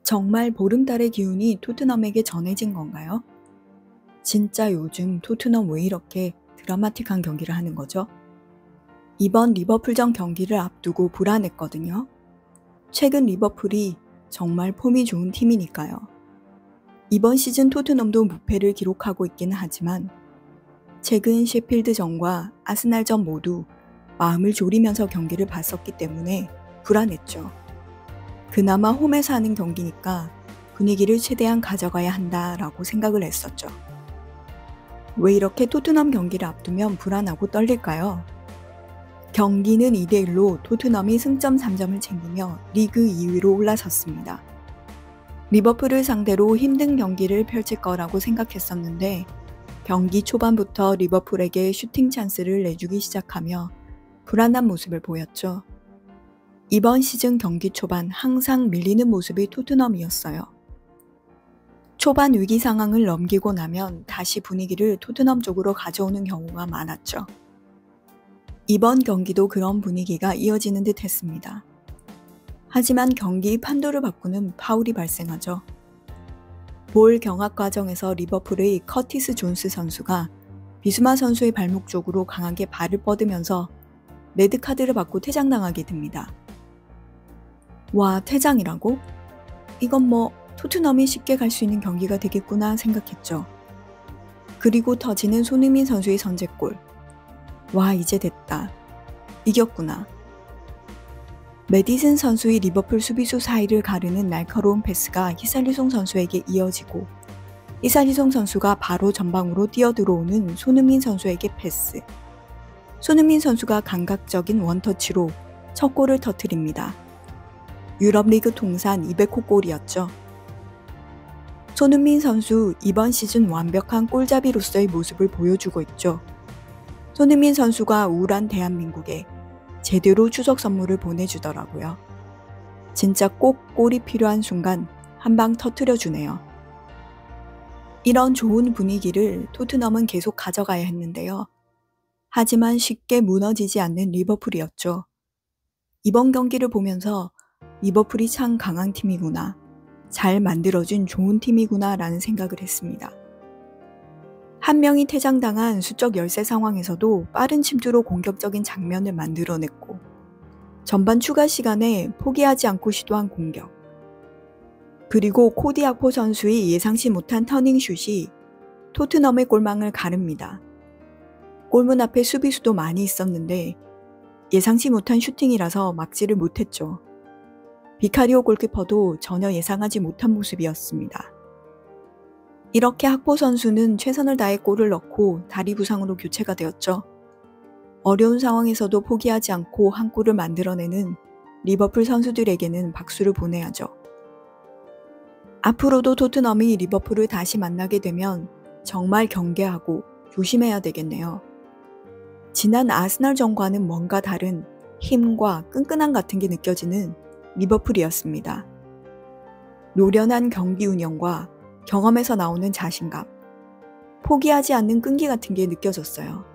정말 보름달의 기운이 토트넘에게 전해진 건가요? 진짜 요즘 토트넘 왜 이렇게 드라마틱한 경기를 하는 거죠? 이번 리버풀전 경기를 앞두고 불안했거든요. 최근 리버풀이 정말 폼이 좋은 팀이니까요. 이번 시즌 토트넘도 무패를 기록하고 있기는 하지만 최근 셰필드전과 아스날전 모두 마음을 졸이면서 경기를 봤었기 때문에 불안했죠. 그나마 홈에서 하는 경기니까 분위기를 최대한 가져가야 한다라고 생각을 했었죠. 왜 이렇게 토트넘 경기를 앞두면 불안하고 떨릴까요? 경기는 2대1로 토트넘이 승점 3점을 챙기며 리그 2위로 올라섰습니다. 리버풀을 상대로 힘든 경기를 펼칠 거라고 생각했었는데 경기 초반부터 리버풀에게 슈팅 찬스를 내주기 시작하며 불안한 모습을 보였죠. 이번 시즌 경기 초반 항상 밀리는 모습이 토트넘이었어요. 초반 위기 상황을 넘기고 나면 다시 분위기를 토트넘 쪽으로 가져오는 경우가 많았죠. 이번 경기도 그런 분위기가 이어지는 듯 했습니다. 하지만 경기 판도를 바꾸는 파울이 발생하죠. 볼 경합 과정에서 리버풀의 커티스 존스 선수가 비수마 선수의 발목 쪽으로 강하게 발을 뻗으면서 레드카드를 받고 퇴장당하게 됩니다. 와, 퇴장이라고? 이건 뭐 토트넘이 쉽게 갈 수 있는 경기가 되겠구나 생각했죠. 그리고 터지는 손흥민 선수의 선제골. 와, 이제 됐다. 이겼구나. 메디슨 선수의 리버풀 수비수 사이를 가르는 날카로운 패스가 히살리송 선수에게 이어지고 히살리송 선수가 바로 전방으로 뛰어들어오는 손흥민 선수에게 패스. 손흥민 선수가 감각적인 원터치로 첫 골을 터뜨립니다. 유럽리그 통산 200호 골이었죠. 손흥민 선수 이번 시즌 완벽한 골잡이로서의 모습을 보여주고 있죠. 손흥민 선수가 우울한 대한민국에 제대로 추석 선물을 보내주더라고요. 진짜 꼭 골이 필요한 순간 한 방 터뜨려주네요. 이런 좋은 분위기를 토트넘은 계속 가져가야 했는데요. 하지만 쉽게 무너지지 않는 리버풀이었죠. 이번 경기를 보면서 리버풀이 참 강한 팀이구나, 잘 만들어진 좋은 팀이구나 라는 생각을 했습니다. 한 명이 퇴장당한 수적 열세 상황에서도 빠른 침투로 공격적인 장면을 만들어냈고 전반 추가 시간에 포기하지 않고 시도한 공격, 그리고 코디 악포 선수의 예상치 못한 터닝슛이 토트넘의 골망을 가릅니다. 골문 앞에 수비수도 많이 있었는데 예상치 못한 슈팅이라서 막지를 못했죠. 비카리오 골키퍼도 전혀 예상하지 못한 모습이었습니다. 이렇게 학포 선수는 최선을 다해 골을 넣고 다리 부상으로 교체가 되었죠. 어려운 상황에서도 포기하지 않고 한 골을 만들어내는 리버풀 선수들에게는 박수를 보내야죠. 앞으로도 토트넘이 리버풀을 다시 만나게 되면 정말 경계하고 조심해야 되겠네요. 지난 아스날전과는 뭔가 다른 힘과 끈끈함 같은 게 느껴지는 리버풀이었습니다. 노련한 경기 운영과 경험에서 나오는 자신감, 포기하지 않는 끈기 같은 게 느껴졌어요.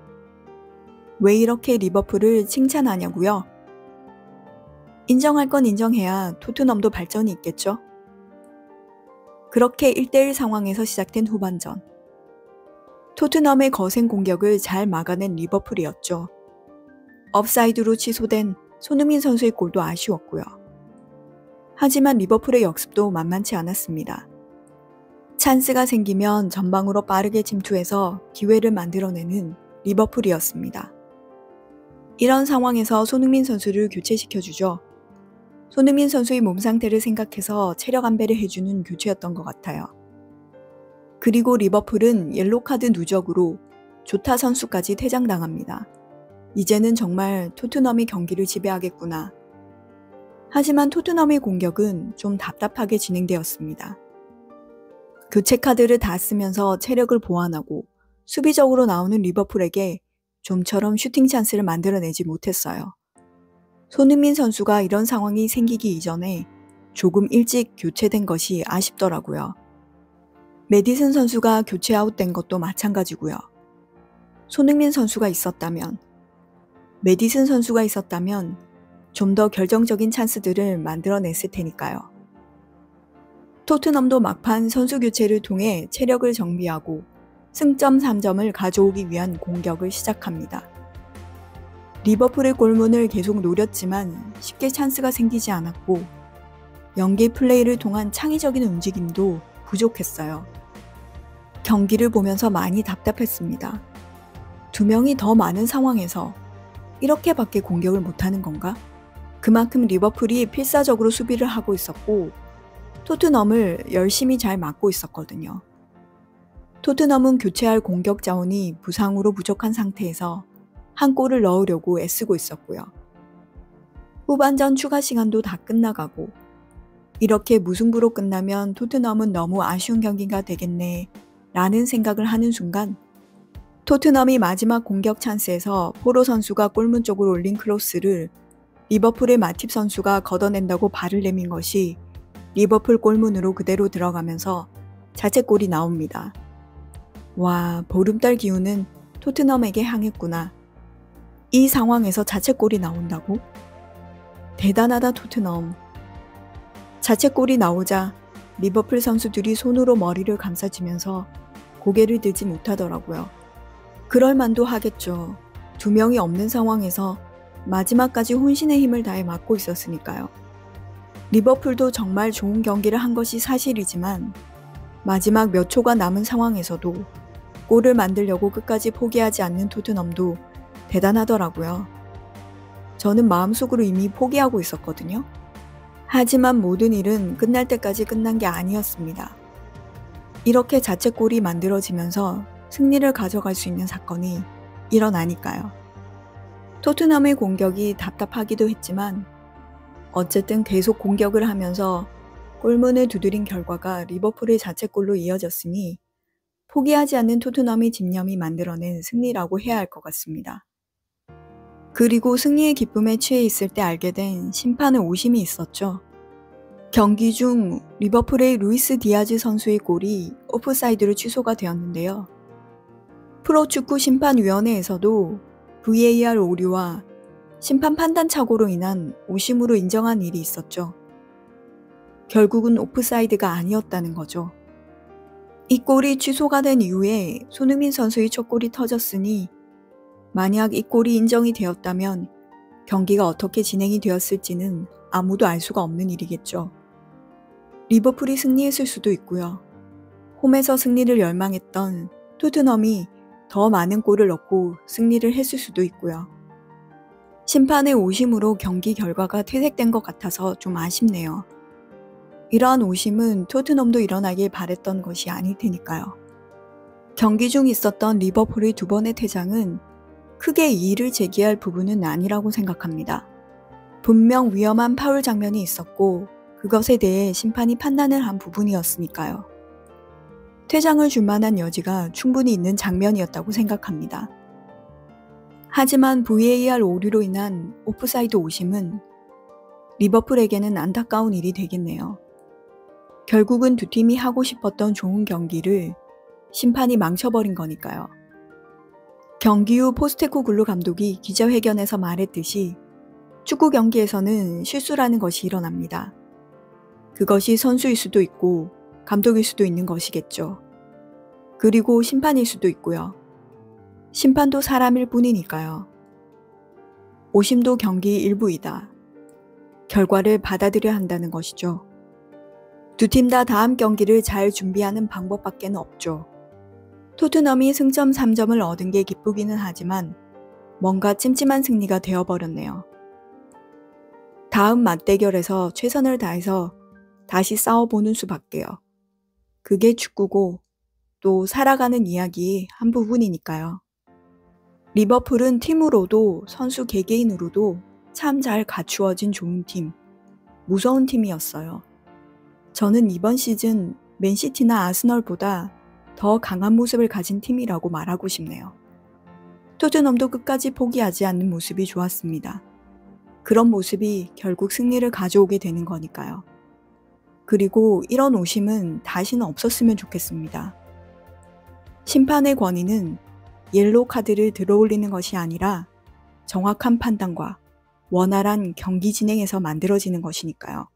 왜 이렇게 리버풀을 칭찬하냐고요? 인정할 건 인정해야 토트넘도 발전이 있겠죠? 그렇게 1대1 상황에서 시작된 후반전. 토트넘의 거센 공격을 잘 막아낸 리버풀이었죠. 업사이드로 취소된 손흥민 선수의 골도 아쉬웠고요. 하지만 리버풀의 역습도 만만치 않았습니다. 찬스가 생기면 전방으로 빠르게 침투해서 기회를 만들어내는 리버풀이었습니다. 이런 상황에서 손흥민 선수를 교체시켜주죠. 손흥민 선수의 몸 상태를 생각해서 체력 안배를 해주는 교체였던 것 같아요. 그리고 리버풀은 옐로카드 누적으로 조타 선수까지 퇴장당합니다. 이제는 정말 토트넘이 경기를 지배하겠구나. 하지만 토트넘의 공격은 좀 답답하게 진행되었습니다. 교체 카드를 다 쓰면서 체력을 보완하고 수비적으로 나오는 리버풀에게 좀처럼 슈팅 찬스를 만들어내지 못했어요. 손흥민 선수가 이런 상황이 생기기 이전에 조금 일찍 교체된 것이 아쉽더라고요. 메디슨 선수가 교체 아웃된 것도 마찬가지고요. 손흥민 선수가 있었다면, 메디슨 선수가 있었다면 좀 더 결정적인 찬스들을 만들어냈을 테니까요. 토트넘도 막판 선수 교체를 통해 체력을 정비하고 승점 3점을 가져오기 위한 공격을 시작합니다. 리버풀의 골문을 계속 노렸지만 쉽게 찬스가 생기지 않았고 연계 플레이를 통한 창의적인 움직임도 부족했어요. 경기를 보면서 많이 답답했습니다. 두 명이 더 많은 상황에서 이렇게밖에 공격을 못하는 건가? 그만큼 리버풀이 필사적으로 수비를 하고 있었고 토트넘을 열심히 잘 막고 있었거든요. 토트넘은 교체할 공격 자원이 부상으로 부족한 상태에서 한 골을 넣으려고 애쓰고 있었고요. 후반전 추가 시간도 다 끝나가고 이렇게 무승부로 끝나면 토트넘은 너무 아쉬운 경기가 되겠네 라는 생각을 하는 순간 토트넘이 마지막 공격 찬스에서 포로 선수가 골문 쪽으로 올린 크로스를 리버풀의 마팁 선수가 걷어낸다고 발을 내민 것이 리버풀 골문으로 그대로 들어가면서 자책골이 나옵니다. 와, 보름달 기운은 토트넘에게 향했구나. 이 상황에서 자책골이 나온다고? 대단하다 토트넘. 자책골이 나오자 리버풀 선수들이 손으로 머리를 감싸주면서 고개를 들지 못하더라고요. 그럴 만도 하겠죠. 두 명이 없는 상황에서 마지막까지 혼신의 힘을 다해 막고 있었으니까요. 리버풀도 정말 좋은 경기를 한 것이 사실이지만 마지막 몇 초가 남은 상황에서도 골을 만들려고 끝까지 포기하지 않는 토트넘도 대단하더라고요. 저는 마음속으로 이미 포기하고 있었거든요. 하지만 모든 일은 끝날 때까지 끝난 게 아니었습니다. 이렇게 자책골이 만들어지면서 승리를 가져갈 수 있는 사건이 일어나니까요. 토트넘의 공격이 답답하기도 했지만 어쨌든 계속 공격을 하면서 골문을 두드린 결과가 리버풀의 자책골로 이어졌으니 포기하지 않는 토트넘의 집념이 만들어낸 승리라고 해야 할 것 같습니다. 그리고 승리의 기쁨에 취해 있을 때 알게 된 심판의 오심이 있었죠. 경기 중 리버풀의 루이스 디아즈 선수의 골이 오프사이드로 취소가 되었는데요. 프로축구 심판위원회에서도 VAR 오류와 심판 판단 착오로 인한 오심으로 인정한 일이 있었죠. 결국은 오프사이드가 아니었다는 거죠. 이 골이 취소가 된 이후에 손흥민 선수의 첫 골이 터졌으니 만약 이 골이 인정이 되었다면 경기가 어떻게 진행이 되었을지는 아무도 알 수가 없는 일이겠죠. 리버풀이 승리했을 수도 있고요. 홈에서 승리를 열망했던 토트넘이 더 많은 골을 넣고 승리를 했을 수도 있고요. 심판의 오심으로 경기 결과가 퇴색된 것 같아서 좀 아쉽네요. 이러한 오심은 토트넘도 일어나길 바랬던 것이 아닐 테니까요. 경기 중 있었던 리버풀의 두 번의 퇴장은 크게 이의를 제기할 부분은 아니라고 생각합니다. 분명 위험한 파울 장면이 있었고 그것에 대해 심판이 판단을 한 부분이었으니까요. 퇴장을 줄 만한 여지가 충분히 있는 장면이었다고 생각합니다. 하지만 VAR 오류로 인한 오프사이드 오심은 리버풀에게는 안타까운 일이 되겠네요. 결국은 두 팀이 하고 싶었던 좋은 경기를 심판이 망쳐버린 거니까요. 경기 후 포스테코글루 감독이 기자회견에서 말했듯이 축구 경기에서는 실수라는 것이 일어납니다. 그것이 선수일 수도 있고 감독일 수도 있는 것이겠죠. 그리고 심판일 수도 있고요. 심판도 사람일 뿐이니까요. 오심도 경기 일부이다. 결과를 받아들여야 한다는 것이죠. 두 팀 다 다음 경기를 잘 준비하는 방법밖에 없죠. 토트넘이 승점 3점을 얻은 게 기쁘기는 하지만 뭔가 찜찜한 승리가 되어버렸네요. 다음 맞대결에서 최선을 다해서 다시 싸워보는 수밖에요. 그게 축구고 또 살아가는 이야기의 한 부분이니까요. 리버풀은 팀으로도 선수 개개인으로도 참 잘 갖추어진 좋은 팀, 무서운 팀이었어요. 저는 이번 시즌 맨시티나 아스널보다 더 강한 모습을 가진 팀이라고 말하고 싶네요. 토트넘도 끝까지 포기하지 않는 모습이 좋았습니다. 그런 모습이 결국 승리를 가져오게 되는 거니까요. 그리고 이런 오심은 다시는 없었으면 좋겠습니다. 심판의 권위는 옐로우 카드를 들어올리는 것이 아니라 정확한 판단과 원활한 경기 진행에서 만들어지는 것이니까요.